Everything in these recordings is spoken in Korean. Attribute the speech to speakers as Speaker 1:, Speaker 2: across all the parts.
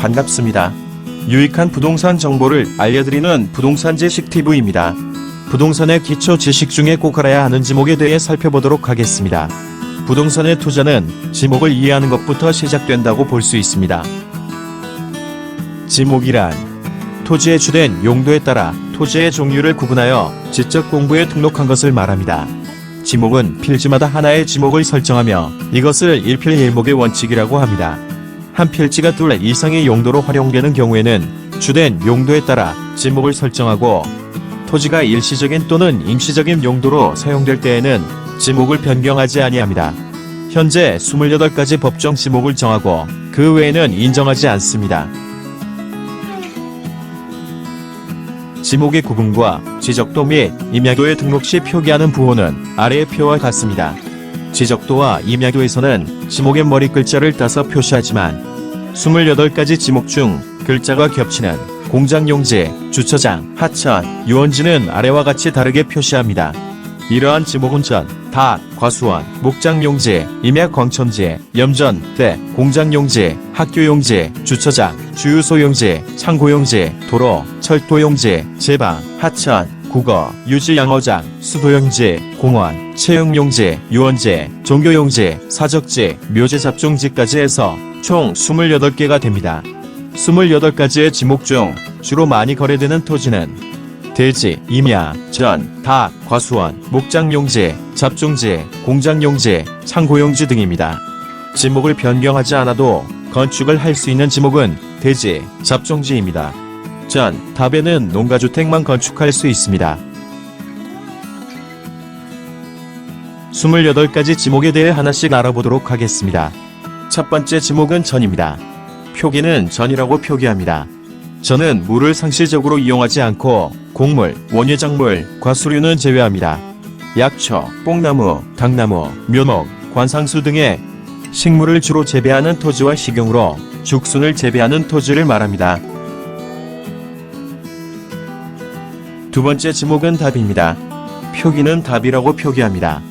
Speaker 1: 반갑습니다. 유익한 부동산 정보를 알려드리는 부동산 지식 TV입니다. 부동산의 기초 지식 중에 꼭 알아야 하는 지목에 대해 살펴보도록 하겠습니다. 부동산의 투자는 지목을 이해하는 것부터 시작된다고 볼 수 있습니다. 지목이란 토지의 주된 용도에 따라 토지의 종류를 구분하여 지적 공부에 등록한 것을 말합니다. 지목은 필지마다 하나의 지목을 설정하며 이것을 일필일목의 원칙이라고 합니다. 한 필지가 둘 이상의 용도로 활용되는 경우에는 주된 용도에 따라 지목을 설정하고 토지가 일시적인 또는 임시적인 용도로 사용될 때에는 지목을 변경하지 아니합니다. 현재 28가지 법정 지목을 정하고 그 외에는 인정하지 않습니다. 지목의 구분과 지적도 및 임야도에 등록 시 표기하는 부호는 아래의 표와 같습니다. 지적도와 임야도에서는 지목의 머리 글자를 따서 표시하지만 28가지 지목 중 글자가 겹치는 공장용지, 주차장, 하천, 유원지는 아래와 같이 다르게 표시합니다. 이러한 지목은 전, 닭, 과수원, 목장용지, 임야 광천지, 염전, 대, 공장용지, 학교용지, 주차장, 주유소용지, 창고용지, 도로, 철도용지, 제방, 하천, 국어, 유지양어장, 수도용지, 공원, 체육용지, 유원지, 종교용지, 사적지, 묘지 잡종지까지 해서 총 28개가 됩니다. 28가지의 지목 중 주로 많이 거래되는 토지는 대지, 임야, 전, 닭, 과수원, 목장용지, 잡종지, 공장용지, 창고용지 등입니다. 지목을 변경하지 않아도 건축을 할 수 있는 지목은 대지, 잡종지입니다. 전, 답에는 농가주택만 건축할 수 있습니다. 28가지 지목에 대해 하나씩 알아보도록 하겠습니다. 첫 번째 지목은 전입니다. 표기는 전이라고 표기합니다. 전은 물을 상시적으로 이용하지 않고 곡물, 원예작물, 과수류는 제외합니다. 약초, 뽕나무, 당나무, 묘목, 관상수 등의 식물을 주로 재배하는 토지와 식용으로 죽순을 재배하는 토지를 말합니다. 두 번째 지목은 답입니다. 표기는 답이라고 표기합니다.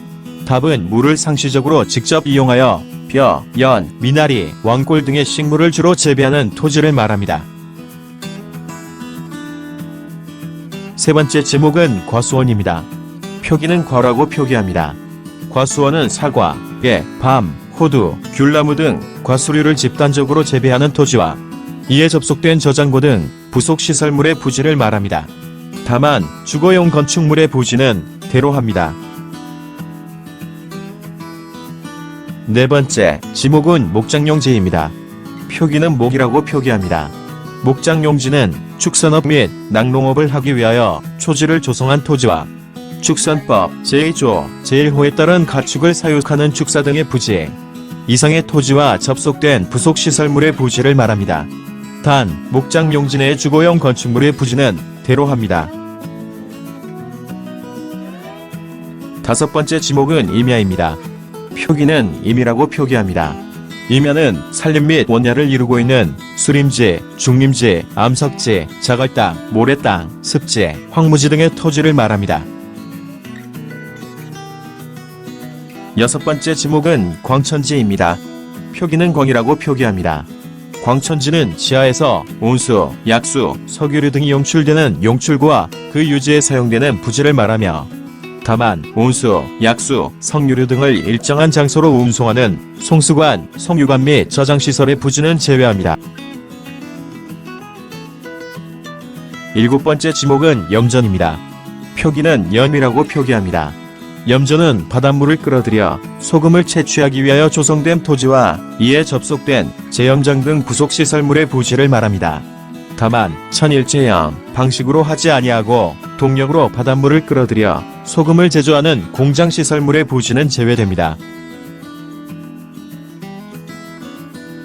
Speaker 1: 답은 물을 상시적으로 직접 이용하여 벼, 연, 미나리, 왕골 등의 식물을 주로 재배하는 토지를 말합니다. 세 번째 지목은 과수원입니다. 표기는 과라고 표기합니다. 과수원은 사과, 배, 밤, 호두, 귤나무 등 과수류를 집단적으로 재배하는 토지와 이에 접속된 저장고 등 부속시설물의 부지를 말합니다. 다만 주거용 건축물의 부지는 대로합니다. 네 번째 지목은 목장용지입니다. 표기는 목이라고 표기합니다. 목장용지는 축산업 및 낙농업을 하기 위하여 초지를 조성한 토지와 축산법 제1조 제1호에 따른 가축을 사육하는 축사 등의 부지 이상의 토지와 접속된 부속시설물의 부지를 말합니다. 단 목장용지 내 주거용 건축물의 부지는 대로합니다. 다섯 번째 지목은 임야입니다. 표기는 임이라고 표기합니다. 임야는 산림 및 원야를 이루고 있는 수림지, 중림지, 암석지, 자갈땅, 모래땅, 습지, 황무지 등의 토지를 말합니다. 여섯 번째 지목은 광천지입니다. 표기는 광이라고 표기합니다. 광천지는 지하에서 온수, 약수, 석유류 등이 용출되는 용출구와 그 유지에 사용되는 부지를 말하며 다만 온수, 약수, 석유류 등을 일정한 장소로 운송하는 송수관, 송유관 및 저장시설의 부지는 제외합니다. 일곱 번째 지목은 염전입니다. 표기는 염이라고 표기합니다. 염전은 바닷물을 끌어들여 소금을 채취하기 위하여 조성된 토지와 이에 접속된 제염장 등 부속시설물의 부지를 말합니다. 다만 천일제염 방식으로 하지 아니하고 동력으로 바닷물을 끌어들여 소금을 제조하는 공장시설물의 부지는 제외됩니다.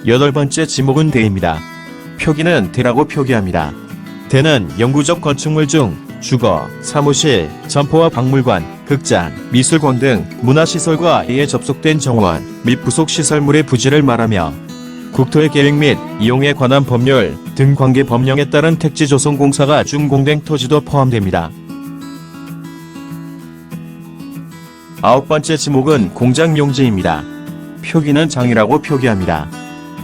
Speaker 1: 여덟 번째 지목은 대입니다. 표기는 대라고 표기합니다. 대는 영구적 건축물 중 주거, 사무실, 점포와 박물관, 극장, 미술관 등 문화시설과 이에 접속된 정원 및 부속시설물의 부지를 말하며 국토의 계획 및 이용에 관한 법률 등 관계 법령에 따른 택지 조성 공사가 준공된 토지도 포함됩니다. 아홉 번째 지목은 공장용지입니다. 표기는 장이라고 표기합니다.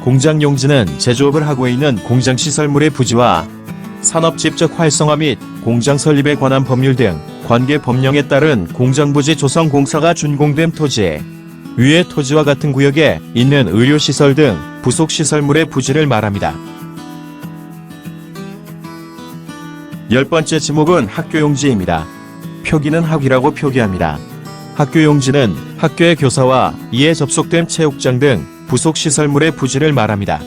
Speaker 1: 공장용지는 제조업을 하고 있는 공장시설물의 부지와 산업 집적 활성화 및 공장 설립에 관한 법률 등 관계 법령에 따른 공장부지 조성공사가 준공된 토지, 위의 토지와 같은 구역에 있는 의료시설 등 부속시설물의 부지를 말합니다. 10번째 지목은 학교용지입니다. 표기는 학위라고 표기합니다. 학교용지는 학교의 교사와 이에 접속된 체육장 등 부속시설물의 부지를 말합니다.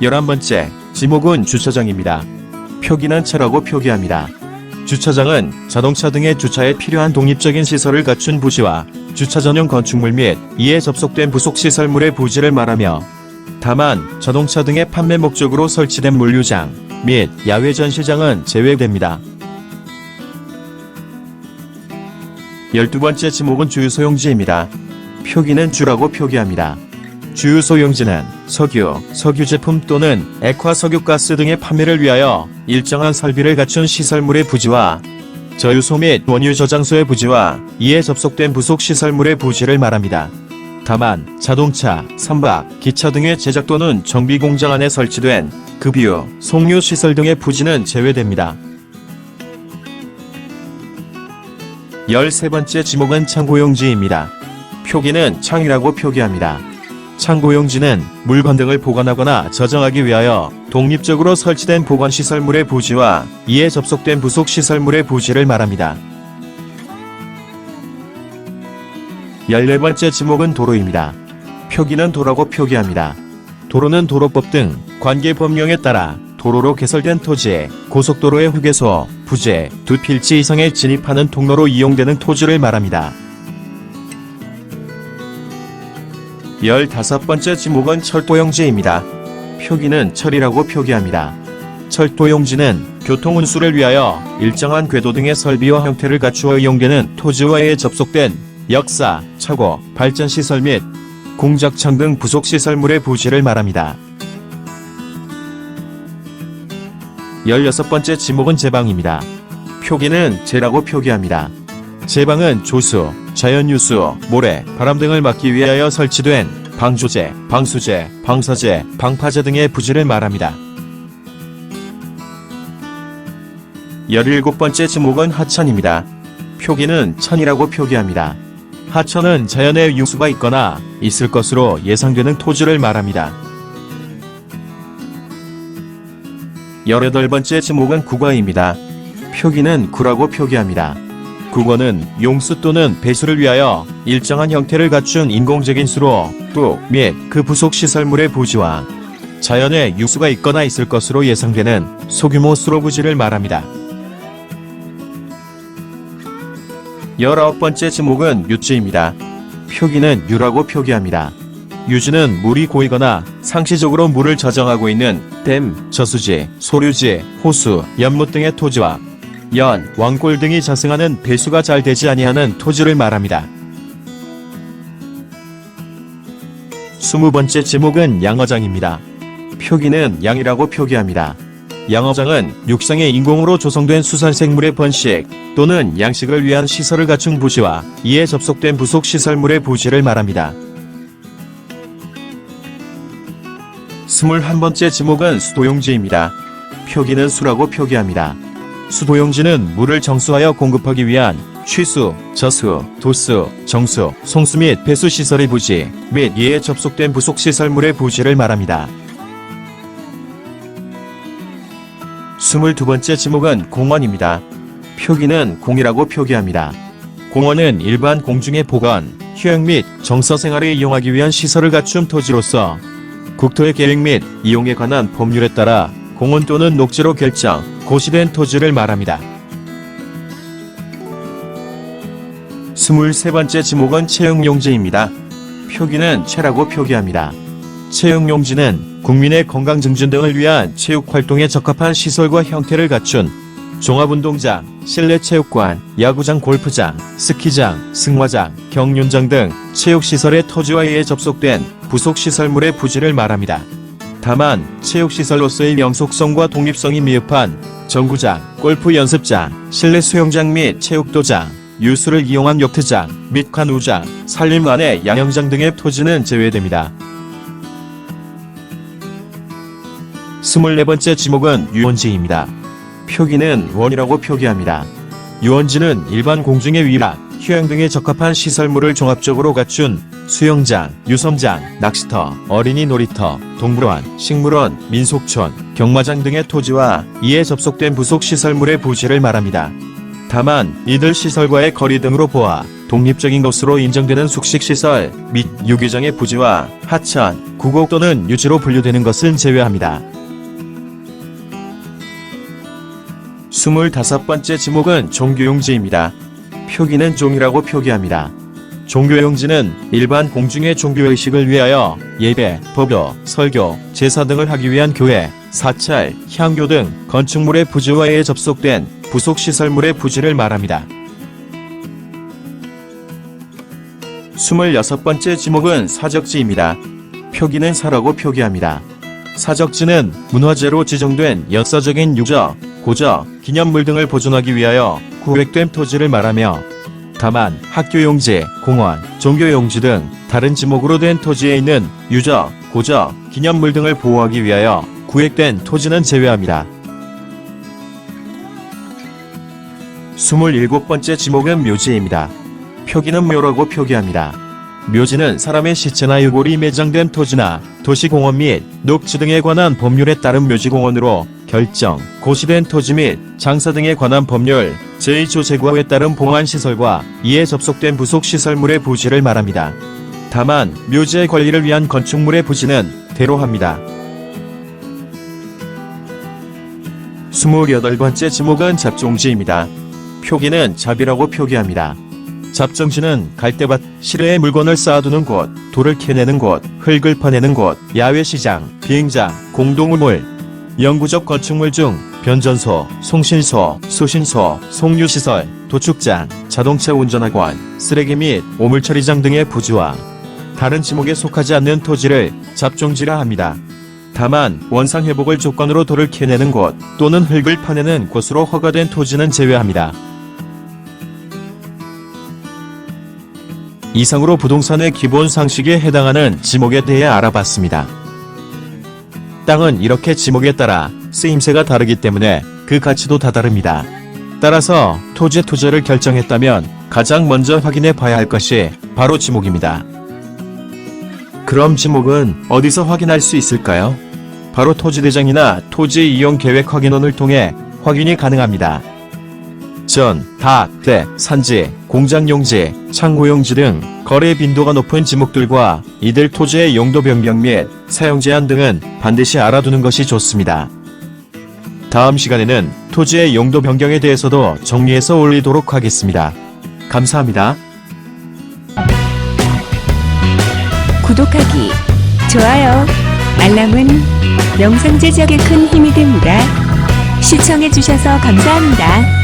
Speaker 1: 11번째 지목은 주차장입니다. 표기는 차라고 표기합니다. 주차장은 자동차 등의 주차에 필요한 독립적인 시설을 갖춘 부지와 주차 전용 건축물 및 이에 접속된 부속시설물의 부지를 말하며 다만 자동차 등의 판매 목적으로 설치된 물류장 및 야외 전시장은 제외됩니다. 12번째 지목은 주유소용지입니다. 표기는 주라고 표기합니다. 주유소용지는 석유, 석유 제품 또는 액화석유가스 등의 판매를 위하여 일정한 설비를 갖춘 시설물의 부지와 저유소 및 원유 저장소의 부지와 이에 접속된 부속시설물의 부지를 말합니다. 다만 자동차, 선박, 기차 등의 제작 또는 정비 공장 안에 설치된 급유, 송유 시설 등의 부지는 제외됩니다. 13번째 지목은 창고용지입니다. 표기는 창이라고 표기합니다. 창고용지는 물건 등을 보관하거나 저장하기 위하여 독립적으로 설치된 보관시설물의 부지와 이에 접속된 부속시설물의 부지를 말합니다. 14번째 지목은 도로입니다. 표기는 도라고 표기합니다. 도로는 도로법 등 관계 법령에 따라 도로로 개설된 토지, 고속도로의 휴게소, 부재, 두 필지 이상에 진입하는 통로로 이용되는 토지를 말합니다. 15번째 지목은 철도용지입니다. 표기는 철이라고 표기합니다. 철도용지는 교통운수를 위하여 일정한 궤도 등의 설비와 형태를 갖추어 이용되는 토지와에 접속된 역사, 차고, 발전시설 및 공작청 등 부속시설물의 부지를 말합니다. 16번째 지목은 제방입니다. 표기는 제라고 표기합니다. 제방은 조수, 자연유수, 모래, 바람 등을 막기 위하여 설치된 방조제, 방수제, 방사제, 방파제 등의 부지를 말합니다. 17번째 지목은 하천입니다. 표기는 천이라고 표기합니다. 하천은 자연의 유수가 있거나 있을 것으로 예상되는 토지를 말합니다. 18번째 지목은 국어입니다. 표기는 구라고 표기합니다. 국어는 용수 또는 배수를 위하여 일정한 형태를 갖춘 인공적인 수로 뚝 및 그 부속 시설물의 부지와 자연의 유수가 있거나 있을 것으로 예상되는 소규모 수로 부지를 말합니다. 19번째 지목은 유지입니다. 표기는 유라고 표기합니다. 유지는 물이 고이거나 상시적으로 물을 저장하고 있는 댐, 저수지, 소류지, 호수, 연못 등의 토지와 연, 왕골 등이 자생하는 배수가 잘 되지 아니하는 토지를 말합니다. 20번째 지목은 양어장입니다. 표기는 양이라고 표기합니다. 양어장은 육상의 인공으로 조성된 수산생물의 번식 또는 양식을 위한 시설을 갖춘 부지와 이에 접속된 부속 시설물의 부지를 말합니다. 21번째 지목은 수도용지입니다. 표기는 수라고 표기합니다. 수도용지는 물을 정수하여 공급하기 위한 취수, 저수, 도수, 정수, 송수 및 배수 시설의 부지 및 이에 접속된 부속 시설물의 부지를 말합니다. 22번째 지목은 공원입니다. 표기는 공이라고 표기합니다. 공원은 일반 공중의 보건, 휴양 및 정서 생활에 이용하기 위한 시설을 갖춘 토지로서 국토의 계획 및 이용에 관한 법률에 따라 공원 또는 녹지로 결정, 고시된 토지를 말합니다. 23번째 지목은 체육용지입니다. 표기는 체라고 표기합니다. 체육용지는 국민의 건강 증진 등을 위한 체육활동에 적합한 시설과 형태를 갖춘 종합운동장, 실내체육관, 야구장, 골프장, 스키장, 승마장, 경륜장 등 체육시설의 토지와 이에 접속된 부속시설물의 부지를 말합니다. 다만 체육시설로서의 명속성과 독립성이 미흡한 정구장, 골프 연습장, 실내 수영장 및 체육도장, 유수를 이용한 요트장, 및 간우장, 산림안의 양형장 등의 토지는 제외됩니다. 24번째 지목은 유원지입니다. 표기는 원이라고 표기합니다. 유원지는 일반 공중의 위락, 휴양 등에 적합한 시설물을 종합적으로 갖춘 수영장, 유섬장, 낚시터, 어린이 놀이터, 동물원, 식물원, 민속촌, 경마장 등의 토지와 이에 접속된 부속 시설물의 부지를 말합니다. 다만 이들 시설과의 거리 등으로 보아 독립적인 것으로 인정되는 숙식시설 및 유기정의 부지와 하천, 구곡 또는 유지로 분류되는 것은 제외합니다. 25번째 지목은 종교용지입니다. 표기는 종이라고 표기합니다. 종교용지는 일반 공중의 종교의식을 위하여 예배, 법요, 설교, 제사 등을 하기 위한 교회, 사찰, 향교 등 건축물의 부지와에 접속된 부속시설물의 부지를 말합니다. 26번째 지목은 사적지입니다. 표기는 사라고 표기합니다. 사적지는 문화재로 지정된 역사적인 유적, 고적, 기념물 등을 보존하기 위하여 구획된 토지를 말하며 다만 학교용지, 공원, 종교용지 등 다른 지목으로 된 토지에 있는 유적, 고적, 기념물 등을 보호하기 위하여 구획된 토지는 제외합니다. 27번째 지목은 묘지입니다. 표기는 묘라고 표기합니다. 묘지는 사람의 시체나 유골이 매장된 토지나 도시공원 및 녹지 등에 관한 법률에 따른 묘지공원으로 결정, 고시된 토지 및 장사 등에 관한 법률, 제2조 제9호에 따른 봉안시설과 이에 접속된 부속시설물의 부지를 말합니다. 다만 묘지의 관리를 위한 건축물의 부지는 대로합니다. 28번째 지목은 잡종지입니다. 표기는 잡이라고 표기합니다. 잡종지는 갈대밭, 실외에 물건을 쌓아두는 곳, 돌을 캐내는 곳, 흙을 파내는 곳, 야외시장, 비행장, 공동우물, 영구적 건축물 중 변전소, 송신소, 수신소, 송유시설, 도축장, 자동차 운전학원, 쓰레기 및 오물처리장 등의 부지와 다른 지목에 속하지 않는 토지를 잡종지라 합니다. 다만 원상회복을 조건으로 돌을 캐내는 곳 또는 흙을 파내는 곳으로 허가된 토지는 제외합니다. 이상으로 부동산의 기본 상식에 해당하는 지목에 대해 알아봤습니다. 땅은 이렇게 지목에 따라 쓰임새가 다르기 때문에 그 가치도 다 다릅니다. 따라서 토지 투자를 결정했다면 가장 먼저 확인해 봐야 할 것이 바로 지목입니다. 그럼 지목은 어디서 확인할 수 있을까요? 바로 토지대장이나 토지이용계획 확인원을 통해 확인이 가능합니다. 전, 닭, 대, 산지, 공장용지, 창고용지 등 거래 빈도가 높은 지목들과 이들 토지의 용도 변경 및 사용 제한 등은 반드시 알아두는 것이 좋습니다. 다음 시간에는 토지의 용도 변경에 대해서도 정리해서 올리도록 하겠습니다. 감사합니다.
Speaker 2: 구독하기, 좋아요, 알람은 영상 제작에 큰 힘이 됩니다. 시청해주셔서 감사합니다.